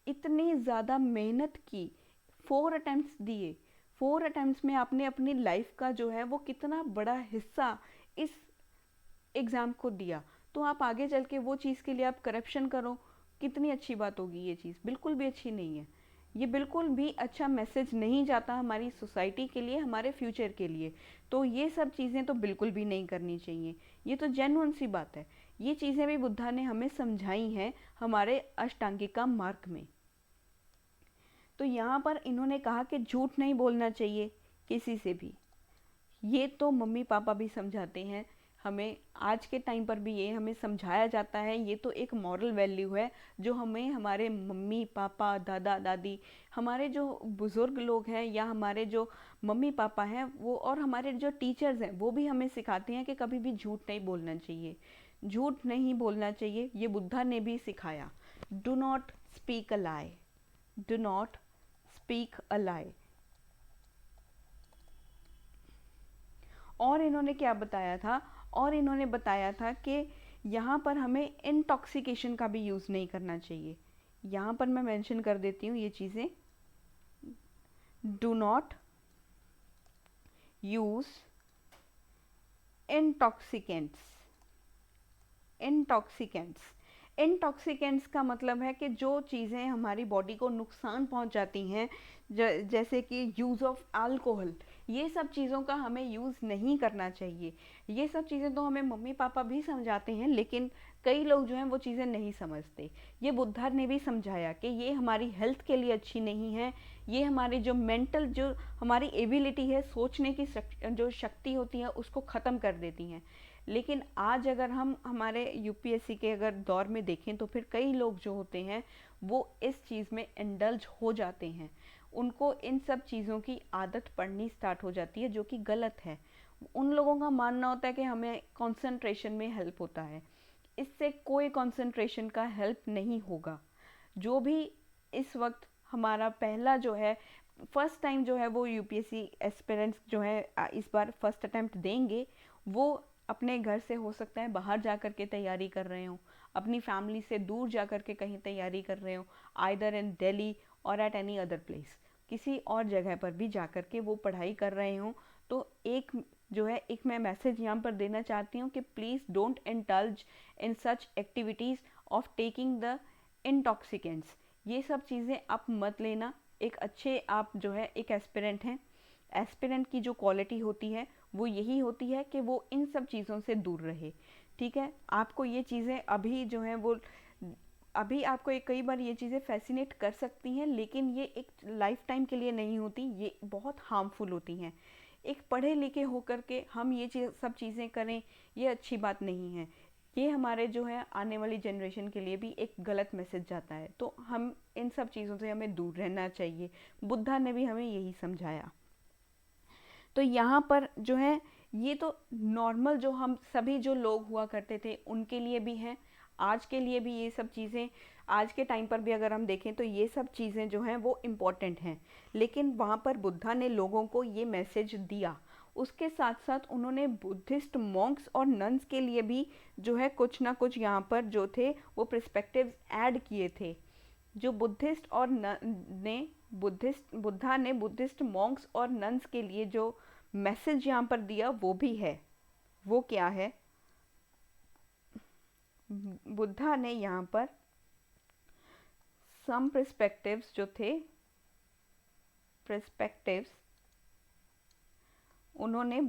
इतनी ज़्यादा मेहनत की, 4 अटेम्प्ट्स दिए, 4 अटेम्प्ट्स में आपने अपनी लाइफ का जो है वो कितना बड़ा हिस्सा इस एग्ज़ाम को दिया। तो आप आगे चल के वो चीज़ के लिए आप करप्शन करो, कितनी अच्छी बात होगी? ये चीज़ बिल्कुल भी अच्छी नहीं है। ये बिल्कुल भी अच्छा मैसेज नहीं जाता हमारी सोसाइटी के लिए, हमारे फ्यूचर के लिए। तो ये सब चीज़ें तो बिल्कुल भी नहीं करनी चाहिए। ये तो जेन्युइन सी बात है। ये चीज़ें भी बुद्धा ने हमें समझाई हैं हमारे अष्टांगिका मार्ग में। तो यहाँ पर इन्होंने कहा कि झूठ नहीं बोलना चाहिए किसी से भी। ये तो मम्मी पापा भी समझाते हैं हमें, आज के टाइम पर भी ये हमें समझाया जाता है। ये तो एक मॉरल वैल्यू है जो हमें हमारे मम्मी पापा, दादा दादी, हमारे जो बुज़ुर्ग लोग हैं या हमारे जो मम्मी पापा हैं वो, और हमारे जो टीचर्स हैं वो भी हमें सिखाते हैं कि कभी भी झूठ नहीं बोलना चाहिए, झूठ नहीं बोलना चाहिए। ये बुद्धा ने भी सिखाया। Do not speak a lie, do not speak a lie. और इन्होंने क्या बताया था? और इन्होंने बताया था कि यहाँ पर हमें इंटॉक्सिकेशन का भी यूज़ नहीं करना चाहिए। यहाँ पर मैं मेंशन कर देती हूँ ये चीज़ें। Do not use intoxicants. Intoxicants, intoxicants का मतलब है कि जो चीज़ें हमारी बॉडी को नुकसान पहुंचाती हैं, जैसे कि यूज़ ऑफ अल्कोहल, ये सब चीज़ों का हमें यूज़ नहीं करना चाहिए। ये सब चीज़ें तो हमें मम्मी पापा भी समझाते हैं, लेकिन कई लोग जो हैं वो चीज़ें नहीं समझते। ये बुद्धा ने भी समझाया कि ये हमारी हेल्थ के लिए अच्छी नहीं है। ये हमारी जो मेंटल, जो हमारी एबिलिटी है, सोचने की जो शक्ति होती है, उसको ख़त्म कर देती हैं। लेकिन आज अगर हम हमारे यूपीएससी के अगर दौर में देखें तो फिर कई लोग जो होते हैं वो इस चीज़ में इंडल्ज हो जाते हैं। उनको इन सब चीज़ों की आदत पड़नी स्टार्ट हो जाती है, जो कि गलत है। उन लोगों का मानना होता है कि हमें कंसंट्रेशन में हेल्प होता है। इससे कोई कंसंट्रेशन का हेल्प नहीं होगा। जो भी इस वक्त हमारा पहला जो है फर्स्ट टाइम जो है वो यूपीएससी एस्पिरेंट्स जो है इस बार फर्स्ट अटेम्प्ट देंगे, वो अपने घर से हो सकता है बाहर जा कर के तैयारी कर रहे हो, अपनी फैमिली से दूर जा कर के कहीं तैयारी कर रहे हो, आइदर इन दिल्ली और एट एनी अदर प्लेस, किसी और जगह पर भी जा कर के वो पढ़ाई कर रहे हो। तो एक जो है एक मैं मैसेज यहाँ पर देना चाहती हूँ कि please don't indulge in such activities of taking the intoxicants. ये सब चीज़ें आप मत लेना। एक अच्छे आप जो है एक एस्पिरेंट हैं, एस्पिरेंट की जो क्वालिटी होती है वो यही होती है कि वो इन सब चीज़ों से दूर रहे। ठीक है, आपको ये चीज़ें अभी जो हैं वो अभी आपको एक कई बार ये चीज़ें फैसिनेट कर सकती हैं, लेकिन ये एक लाइफ टाइम के लिए नहीं होती, ये बहुत हार्मफुल होती हैं। एक पढ़े लिखे होकर के हम ये सब चीज़ें करें, ये अच्छी बात नहीं है। ये हमारे जो है आने वाली जनरेशन के लिए भी एक गलत मैसेज जाता है। तो हम इन सब चीज़ों से हमें दूर रहना चाहिए। बुद्धा ने भी हमें यही समझाया। तो यहाँ पर जो है ये तो नॉर्मल जो हम सभी जो लोग हुआ करते थे उनके लिए भी हैं, आज के लिए भी ये सब चीज़ें, आज के टाइम पर भी अगर हम देखें तो ये सब चीज़ें जो हैं वो इम्पॉर्टेंट हैं। लेकिन वहाँ पर बुद्धा ने लोगों को ये मैसेज दिया। उसके साथ साथ उन्होंने बुद्धिस्ट मॉन्क्स और नन्स के लिए भी जो है कुछ ना कुछ यहाँ पर जो थे वो पर्सपेक्टिव्स ऐड किए थे। जो बुद्धिस्ट और बुद्धा ने बुद्धिस्ट मॉन्क्स और नन्स के लिए जो मैसेज यहाँ पर दिया वो भी है। वो क्या है? बुद्धा ने यहाँ पर सम पर्सपेक्टिव्स जो थे, पर्सपेक्टिव्स उन्होंने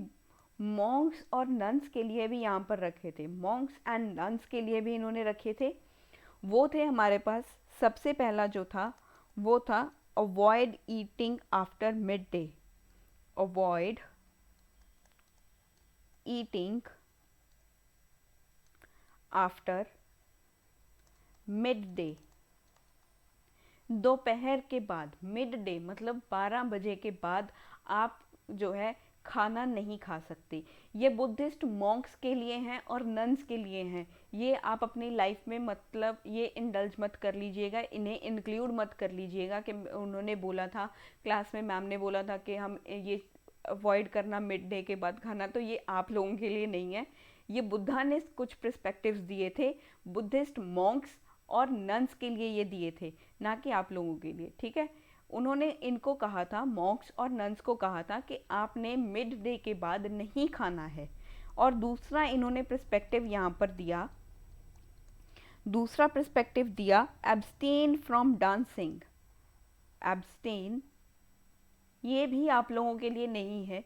मॉन्क्स और नन्स के लिए भी यहाँ पर रखे थे। मॉन्क्स एंड नन्स के लिए भी इन्होंने रखे थे। वो थे हमारे पास, सबसे पहला जो था वो था avoid eating after mid day. Avoid eating after mid day, दोपहर के बाद। मिड डे मतलब 12 बजे के बाद आप जो है खाना नहीं खा सकते। ये बुद्धिस्ट मॉन्क्स के लिए हैं और नन्स के लिए हैं। ये आप अपनी लाइफ में मतलब ये इंडल्ज मत कर लीजिएगा, इन्हें इंक्लूड मत कर लीजिएगा कि उन्होंने बोला था क्लास में, मैम ने बोला था कि हम ये अवॉइड करना मिड डे के बाद खाना, तो ये आप लोगों के लिए नहीं है। ये बुद्धा ने कुछ पर्सपेक्टिव्स दिए थे, बुद्धिस्ट मॉन्क्स और नन्स के लिए ये दिए थे, ना कि आप लोगों के लिए, ठीक है। उन्होंने इनको कहा था, मॉन्क्स और नन्स को कहा था कि आपने मिड डे के बाद नहीं खाना है। और दूसरा इन्होंने पर्सपेक्टिव यहाँ पर दिया, दूसरा पर्सपेक्टिव दिया एब्सटेन फ्रॉम डांसिंग। एब्सटेन ये भी आप लोगों के लिए नहीं है।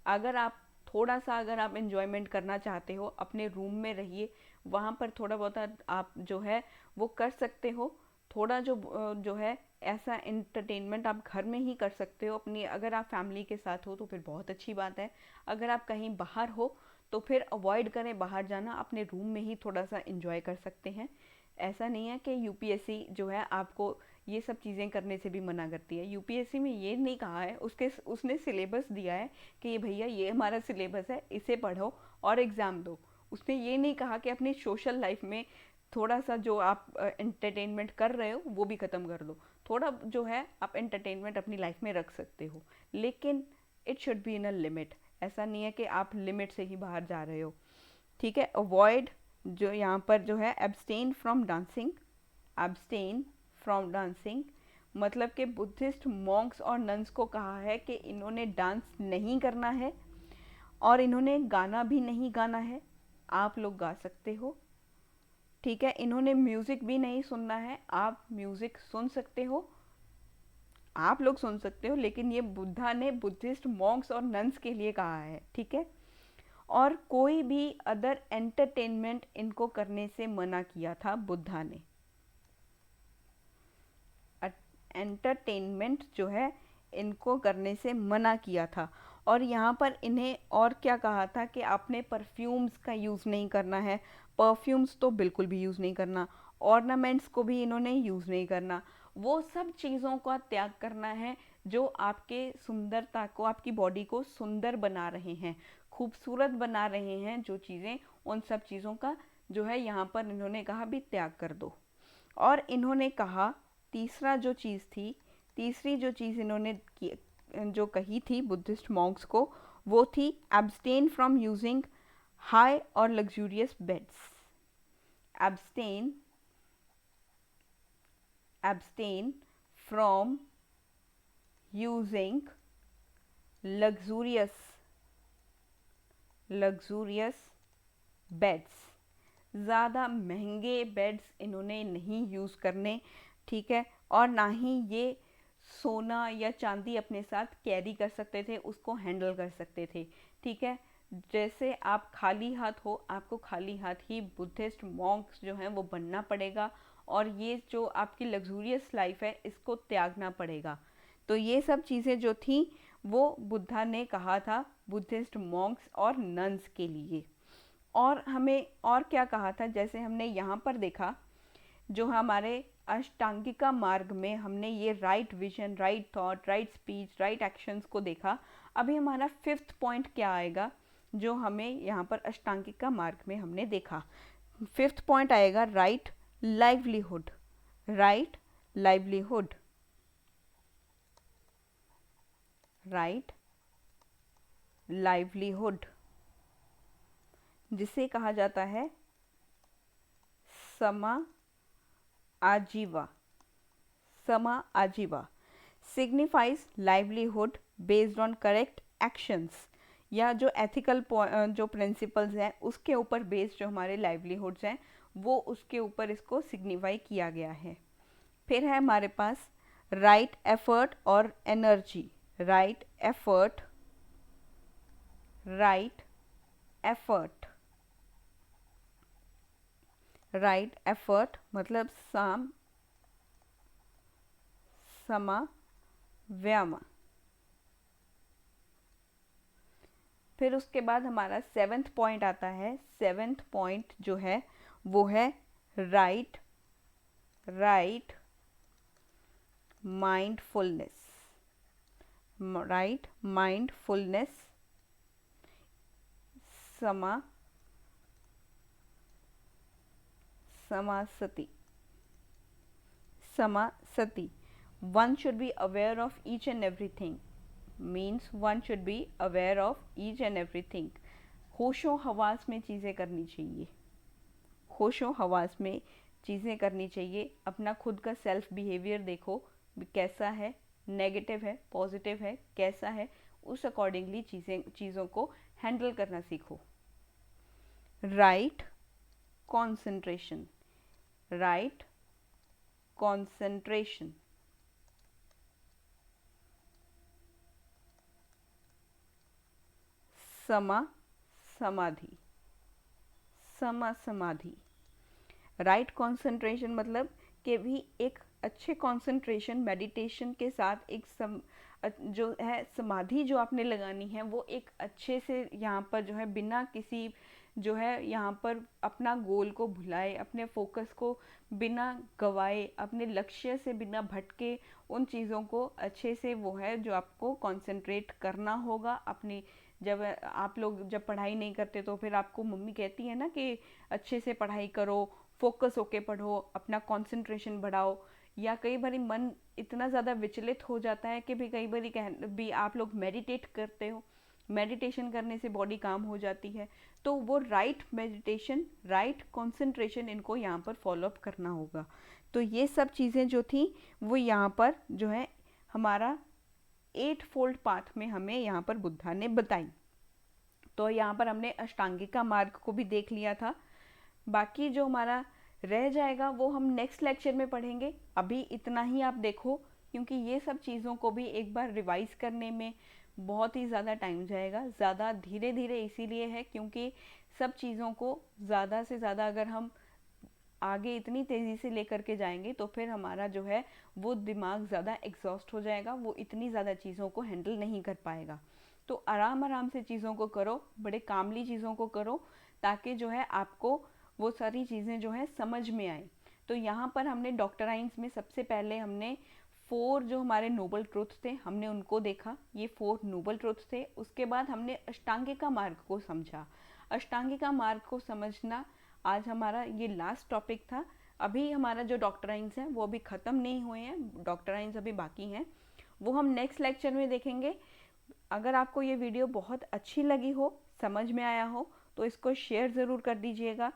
अगर आप थोड़ा सा अगर आप एंजॉयमेंट करना चाहते हो, अपने रूम में रहिए, वहाँ पर थोड़ा बहुत आप जो है वो कर सकते हो। थोड़ा जो है ऐसा एंटरटेनमेंट आप घर में ही कर सकते हो अपनी। अगर आप फैमिली के साथ हो तो फिर बहुत अच्छी बात है। अगर आप कहीं बाहर हो तो फिर अवॉइड करें बाहर जाना, अपने रूम में ही थोड़ा सा एंजॉय कर सकते हैं। ऐसा नहीं है कि यूपीएससी जो है आपको ये सब चीज़ें करने से भी मना करती है। यूपीएससी में ये नहीं कहा है, उसने सिलेबस दिया है कि ये भैया ये हमारा सिलेबस है, इसे पढ़ो और एग्ज़ाम दो। उसने ये नहीं कहा कि अपनी सोशल लाइफ में थोड़ा सा जो आप एंटरटेनमेंट कर रहे हो वो भी ख़त्म कर दो। थोड़ा जो है आप एंटरटेनमेंट अपनी लाइफ में रख सकते हो, लेकिन it should be in a limit. ऐसा नहीं है कि आप लिमिट से ही बाहर जा रहे हो, ठीक है। अवॉइड जो यहाँ पर जो है abstain from dancing, abstain from dancing मतलब कि बुद्धिस्ट मॉन्क्स और नन्स को कहा है कि इन्होंने डांस नहीं करना है और इन्होंने गाना भी नहीं गाना है। आप लोग गा सकते हो, ठीक है। इन्होंने म्यूज़िक भी नहीं सुनना है, आप म्यूज़िक सुन सकते हो, आप लोग सुन सकते हो, लेकिन ये बुद्धा ने बुद्धिस्ट मॉन्क्स और नन्स के लिए कहा है, ठीक है। और कोई भी अदर एंटरटेनमेंट इनको करने से मना किया था बुद्धा ने। एंटरटेनमेंट जो है इनको करने से मना किया था। और यहाँ पर इन्हें और क्या कहा था कि आपने परफ्यूम्स का यूज़ नहीं करना है। परफ्यूम्स तो बिल्कुल भी यूज़ नहीं करना। ऑर्नामेंट्स को भी इन्होंने यूज़ नहीं करना। वो सब चीज़ों का त्याग करना है जो आपके सुंदरता को, आपकी बॉडी को सुंदर बना रहे हैं, खूबसूरत बना रहे हैं जो चीज़ें, उन सब चीज़ों का जो है यहाँ पर इन्होंने कहा भी त्याग कर दो। और इन्होंने कहा तीसरा जो चीज़ थी, तीसरी जो चीज़ इन्होंने जो कही थी बुद्धिस्ट मॉन्क्स को, वो थी एब्सटेन फ्रॉम यूजिंग हाई और luxurious beds. Abstain abstain from using luxurious beds. ज़्यादा महंगे बेड्स इन्होंने नहीं यूज़ करने, ठीक है। और ना ही ये सोना या चांदी अपने साथ कैरी कर सकते थे, उसको हैंडल कर सकते थे, ठीक है। जैसे आप खाली हाथ हो, आपको खाली हाथ ही बुद्धिस्ट मॉन्क्स जो हैं वो बनना पड़ेगा, और ये जो आपकी लग्जूरियस लाइफ है इसको त्यागना पड़ेगा। तो ये सब चीज़ें जो थी वो बुद्धा ने कहा था बुद्धिस्ट मॉन्क्स और नन्स के लिए। और हमें और क्या कहा था, जैसे हमने यहाँ पर देखा जो हमारे अष्टांगिका मार्ग में हमने ये right vision, right thought, right speech, right actions को देखा। अभी हमारा 5th पॉइंट क्या आएगा जो हमें यहाँ पर अष्टांगिका मार्ग में हमने देखा। 5th पॉइंट आएगा right livelihood. Right livelihood, right livelihood जिसे कहा जाता है समा आजीवा। समा आजीवा signifies livelihood based on correct actions या जो एथिकल जो प्रिंसिपल्स हैं उसके ऊपर बेस्ड जो हमारे लाइवलीहुड्स हैं वो उसके ऊपर इसको सिग्निफाई किया गया है। फिर है हमारे पास राइट एफर्ट और energy. Right effort, right effort, right effort मतलब समा व्याम। फिर उसके बाद हमारा 7th पॉइंट आता है। 7th पॉइंट जो है वो है राइट माइंडफुलनेस। राइट माइंडफुलनेस, समासति। One should be aware of each and everything, means one should be aware of each and everything। होशो हवास में चीज़ें करनी चाहिए, होशो हवास में चीज़ें करनी चाहिए। अपना खुद का सेल्फ बिहेवियर देखो कैसा है, नेगेटिव है, पॉजिटिव है, कैसा है, उस अकॉर्डिंगली चीज़ों को हैंडल करना सीखो। राइट कॉन्सेंट्रेशन, राइट कॉन्सेंट्रेशन, समाधि, समाधि। राइट कॉन्सेंट्रेशन मतलब कि भी एक अच्छे कॉन्सेंट्रेशन मेडिटेशन के साथ एक जो है समाधि जो आपने लगानी है वो एक अच्छे से यहाँ पर जो है बिना किसी जो है यहाँ पर अपना गोल को भुलाए, अपने फोकस को बिना गवाए, अपने लक्ष्य से बिना भटके उन चीज़ों को अच्छे से वो है जो आपको कंसंट्रेट करना होगा। अपनी जब आप लोग जब पढ़ाई नहीं करते तो फिर आपको मम्मी कहती है ना कि अच्छे से पढ़ाई करो, फोकस होके पढ़ो, अपना कंसंट्रेशन बढ़ाओ। या कई बारी मन इतना ज़्यादा विचलित हो जाता है कि भी कई बारी भी आप लोग मेडिटेट करते हो, मेडिटेशन करने से बॉडी काम हो जाती है। तो वो राइट मेडिटेशन, राइट कंसंट्रेशन इनको यहाँ पर फॉलो अप करना होगा। तो ये सब चीज़ें जो थी वो यहाँ पर जो है हमारा 8 फोल्ड पाथ में हमें यहाँ पर बुद्धा ने बताई। तो यहाँ पर हमने अष्टांगिका मार्ग को भी देख लिया था। बाकी जो हमारा रह जाएगा वो हम नेक्स्ट लेक्चर में पढ़ेंगे। अभी इतना ही आप देखो, क्योंकि ये सब चीज़ों को भी एक बार रिवाइज करने में बहुत ही ज़्यादा टाइम जाएगा। ज़्यादा धीरे धीरे इसीलिए है क्योंकि सब चीज़ों को ज़्यादा से ज़्यादा अगर हम आगे इतनी तेज़ी से लेकर के जाएंगे तो फिर हमारा जो है वो दिमाग ज़्यादा एग्जॉस्ट हो जाएगा, वो इतनी ज़्यादा चीज़ों को हैंडल नहीं कर पाएगा। तो आराम आराम से चीज़ों को करो, बड़े कामली चीज़ों को करो, ताकि जो है आपको वो सारी चीज़ें जो है समझ में आए। तो यहाँ पर हमने डॉक्टर आइंस में सबसे पहले हमने 4 जो हमारे नोबल ट्रुथ थे हमने उनको देखा, ये 4 नोबल ट्रुथ थे। उसके बाद हमने अष्टांगिका मार्ग को समझा। अष्टांगिका मार्ग को समझना आज हमारा ये लास्ट टॉपिक था। अभी हमारा जो डॉक्टर आइंस है वो अभी ख़त्म नहीं हुए हैं, डॉक्टर आइंस अभी बाकी हैं, वो हम नेक्स्ट लेक्चर में देखेंगे। अगर आपको ये वीडियो बहुत अच्छी लगी हो, समझ में आया हो, तो इसको शेयर ज़रूर कर दीजिएगा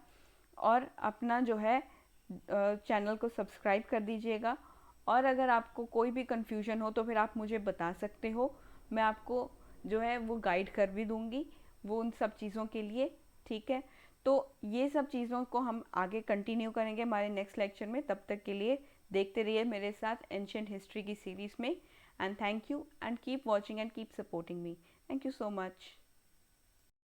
और अपना जो है चैनल को सब्सक्राइब कर दीजिएगा। और अगर आपको कोई भी कन्फ्यूजन हो तो फिर आप मुझे बता सकते हो, मैं आपको जो है वो गाइड कर भी दूँगी वो उन सब चीज़ों के लिए। ठीक है, तो ये सब चीज़ों को हम आगे कंटिन्यू करेंगे हमारे नेक्स्ट लेक्चर में। तब तक के लिए देखते रहिए मेरे साथ एंशिएंट हिस्ट्री की सीरीज़ में। And thank you and keep watching and keep supporting me. Thank you so much.